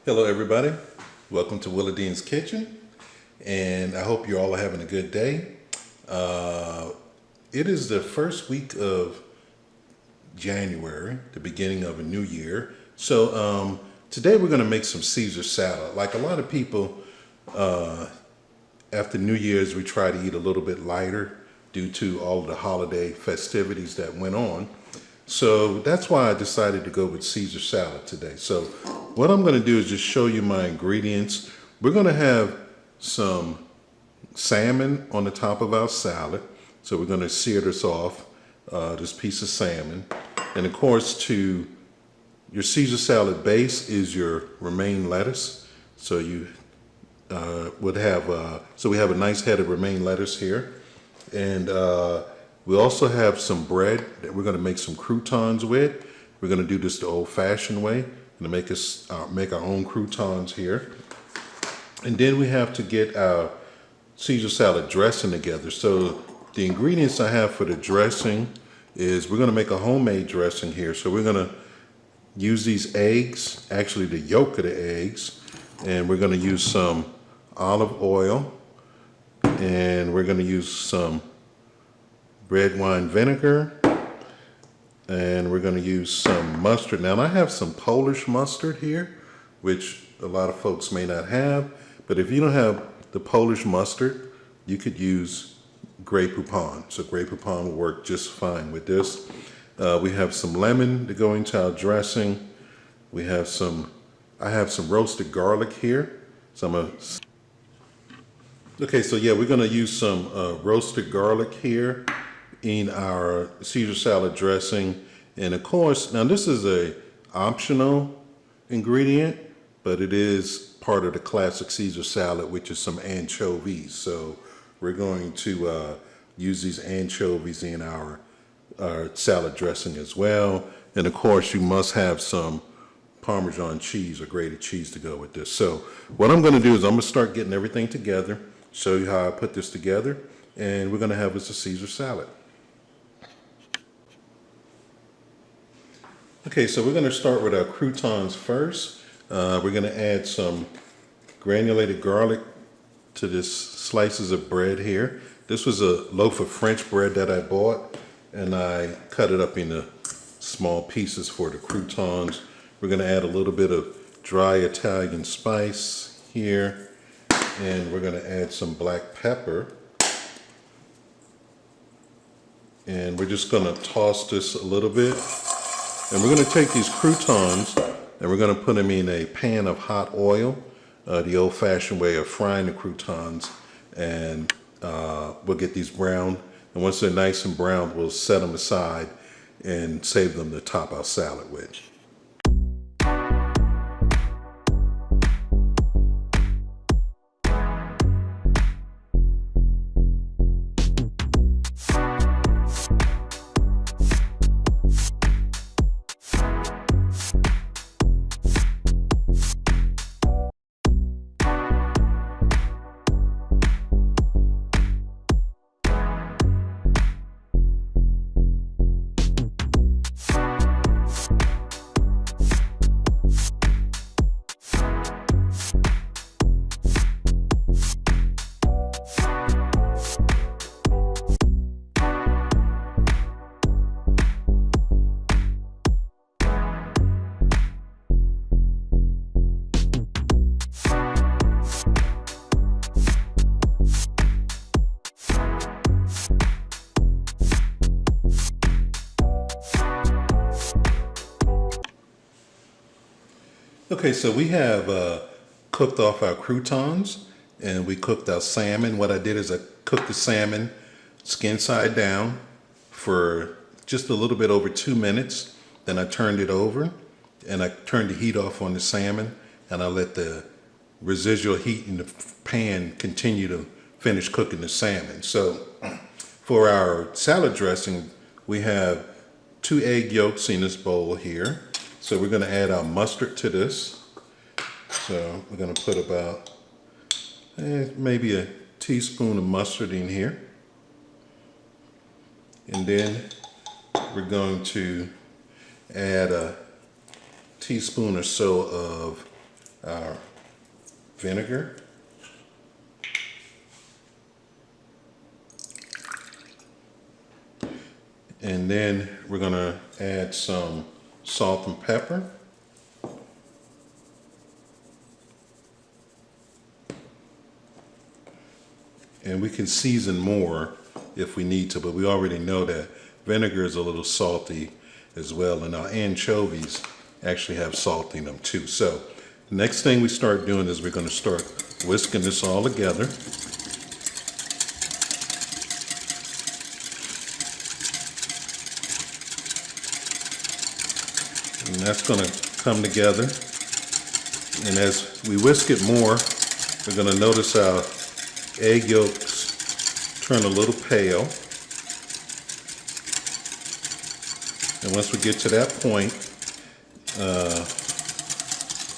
Hello everybody, welcome to Willa Dean's Kitchen, and I hope you all are having a good day. It is the first week of January, the beginning of a new year. So today we're going to make some Caesar salad. Like a lot of people, after New Year's we try to eat a little bit lighter due to all of the holiday festivities that went on. So that's why I decided to go with Caesar salad today. So what I'm going to do is just show you my ingredients. We're going to have some salmon on the top of our salad. So we're going to sear this off, this piece of salmon. And of course, to your Caesar salad base is your romaine lettuce. So you would have, so we have a nice head of romaine lettuce here. And we also have some bread that we're going to make some croutons with. We're going to do this the old-fashioned way and make our own croutons here. And then we have to get our Caesar salad dressing together. So the ingredients I have for the dressing is we're going to make a homemade dressing here. So we're going to use these eggs, actually the yolk of the eggs, and we're going to use some olive oil, and we're going to use some red wine vinegar, and we're going to use some mustard. Now I have some Polish mustard here, which a lot of folks may not have, but if you don't have the Polish mustard, you could use Grey Poupon. So Grey Poupon will work just fine with this. We have some lemon to go into our dressing. I have some roasted garlic here. Okay, so yeah, we're going to use some roasted garlic here in our Caesar salad dressing. And of course, now this is a optional ingredient, but it is part of the classic Caesar salad, which is some anchovies. So we're going to use these anchovies in our salad dressing as well. And of course, you must have some Parmesan cheese or grated cheese to go with this. So what I'm going to do is I'm going to start getting everything together, show you how I put this together, and we're going to have us a Caesar salad. Okay, so we're going to start with our croutons first. We're going to add some granulated garlic to this slices of bread here. This was a loaf of French bread that I bought, and I cut it up into small pieces for the croutons. We're going to add a little bit of dry Italian spice here, and we're going to add some black pepper. And we're just going to toss this a little bit. And we're going to take these croutons and we're going to put them in a pan of hot oil, the old-fashioned way of frying the croutons, and we'll get these browned. And once they're nice and browned, we'll set them aside and save them to top our salad with. Okay, so we have cooked off our croutons and we cooked our salmon. What I did is I cooked the salmon skin side down for just a little bit over 2 minutes. Then I turned it over and I turned the heat off on the salmon, and I let the residual heat in the pan continue to finish cooking the salmon. So for our salad dressing, we have 2 egg yolks in this bowl here. So we're going to add our mustard to this. So we're going to put about maybe a teaspoon of mustard in here. And then we're going to add a teaspoon or so of our vinegar. And then we're going to add some salt and pepper. And we can season more if we need to, but we already know that vinegar is a little salty as well, and our anchovies actually have salt in them too. So the next thing we start doing is we're going to start whisking this all together. And that's going to come together. And as we whisk it more, we're going to notice our egg yolks turn a little pale. And once we get to that point,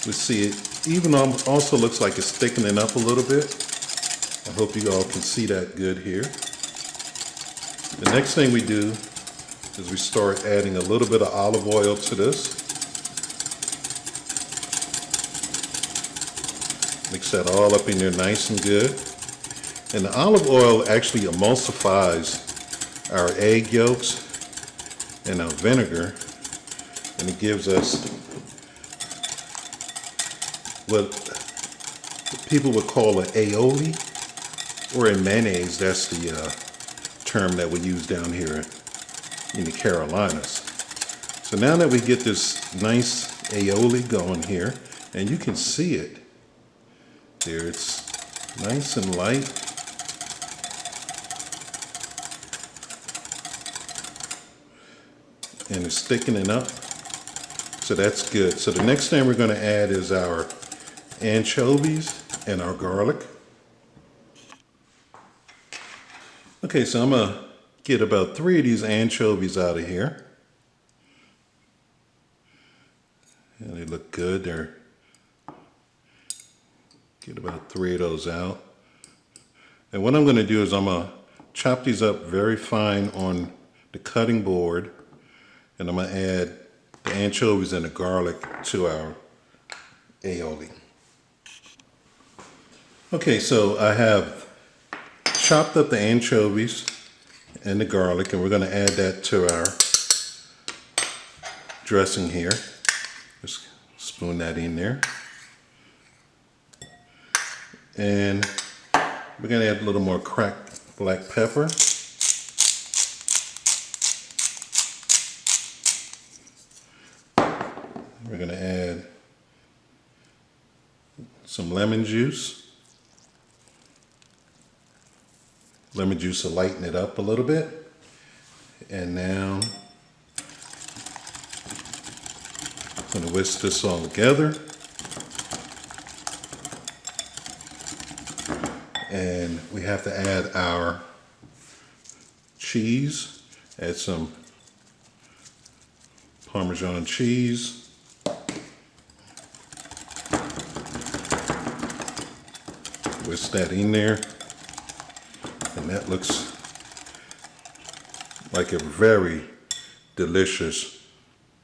we see it even also looks like it's thickening up a little bit. I hope you all can see that good here. The next thing we do is we start adding a little bit of olive oil to this. Mix that all up in there nice and good. And the olive oil actually emulsifies our egg yolks and our vinegar, and it gives us what people would call an aioli, or in mayonnaise, that's the term that we use down here in the Carolinas. So now that we get this nice aioli going here, and you can see it there, it's nice and light. And it's thickening up, so that's good. So the next thing we're going to add is our anchovies and our garlic. Okay, so I'm going to get about 3 of these anchovies out of here. And they look good. Get about 3 of those out. And what I'm going to do is I'm going to chop these up very fine on the cutting board. And I'm going to add the anchovies and the garlic to our aioli. Okay, so I have chopped up the anchovies and the garlic, and we're going to add that to our dressing here. Just spoon that in there. And we're going to add a little more cracked black pepper. We're going to add some lemon juice. Lemon juice will lighten it up a little bit. And now I'm going to whisk this all together. And we have to add our cheese. Add some Parmesan cheese. Whisk that in there. And that looks like a very delicious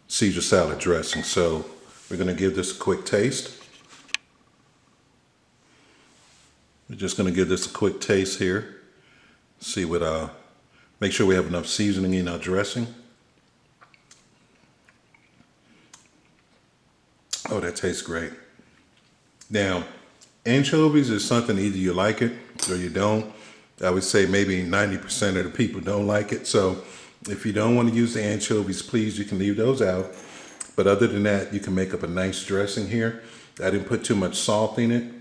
Caesar salad dressing. So we're going to give this a quick taste. We're just going to give this a quick taste here. See what, make sure we have enough seasoning in our dressing. Oh, that tastes great. Now, anchovies is something either you like it or you don't. I would say maybe 90% of the people don't like it. So if you don't want to use the anchovies, please, you can leave those out. But other than that, you can make up a nice dressing here. I didn't put too much salt in it,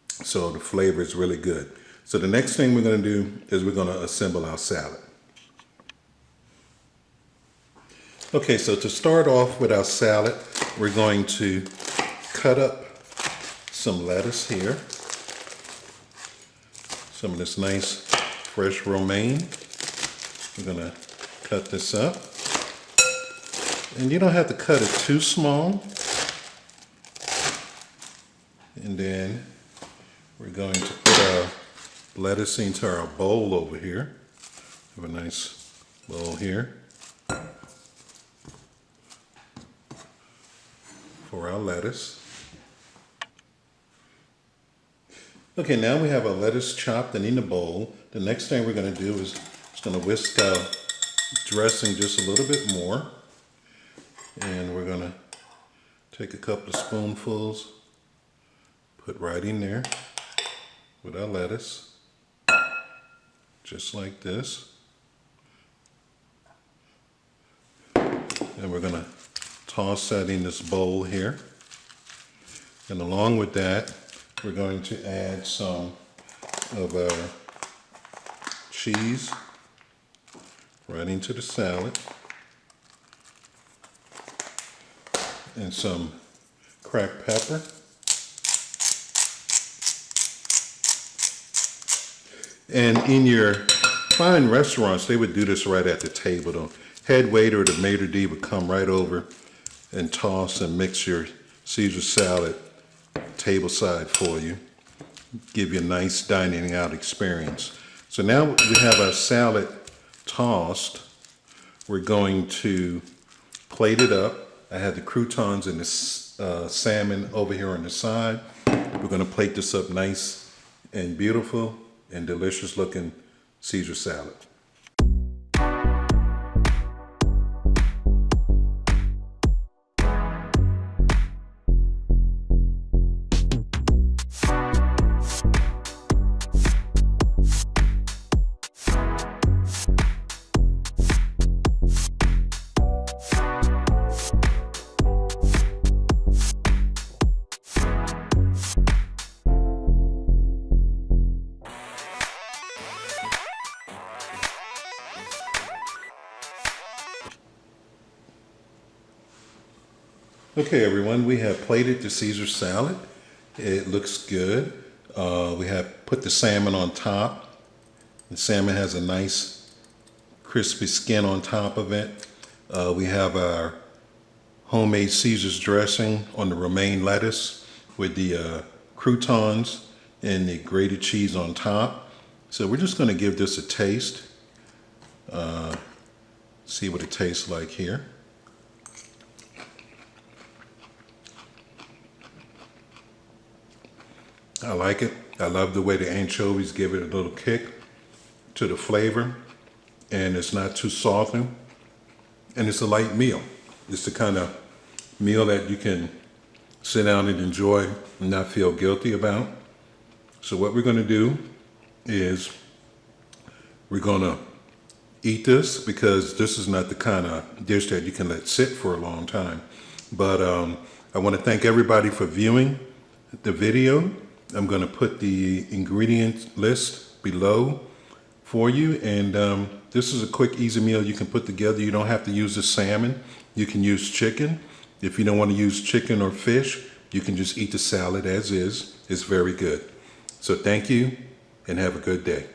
so the flavor is really good. So the next thing we're going to do is we're going to assemble our salad. Okay, so to start off with our salad, we're going to cut up some lettuce here. Some of this nice fresh romaine. We're going to cut this up. And you don't have to cut it too small. And then we're going to put our lettuce into our bowl over here. Have a nice bowl here for our lettuce. Okay, now we have our lettuce chopped and in the bowl. The next thing we're going to do is just going to whisk our dressing just a little bit more. And we're going to take a couple of spoonfuls, put right in there with our lettuce, just like this. And we're going to toss that in this bowl here. And along with that, we're going to add some of our cheese right into the salad. And some cracked pepper. And in your fine restaurants, they would do this right at the table. The head waiter or the maitre d' would come right over and toss and mix your Caesar salad tableside for you. Give you a nice dining out experience. So now we have our salad tossed. We're going to plate it up. I have the croutons and the salmon over here on the side. We're going to plate this up nice and beautiful and delicious looking Caesar salad. Okay, everyone, we have plated the Caesar salad. It looks good. We have put the salmon on top. The salmon has a nice crispy skin on top of it. We have our homemade Caesar's dressing on the romaine lettuce with the croutons and the grated cheese on top. So we're just going to give this a taste. See what it tastes like here. I like it. I love the way the anchovies give it a little kick to the flavor, and it's not too salty, and it's a light meal. It's the kind of meal that you can sit down and enjoy and not feel guilty about. So what we're going to do is we're going to eat this, because this is not the kind of dish that you can let sit for a long time. But I want to thank everybody for viewing the video. I'm going to put the ingredient list below for you, and this is a quick, easy meal you can put together. You don't have to use the salmon. You can use chicken. If you don't want to use chicken or fish, you can just eat the salad as is. It's very good. So thank you, and have a good day.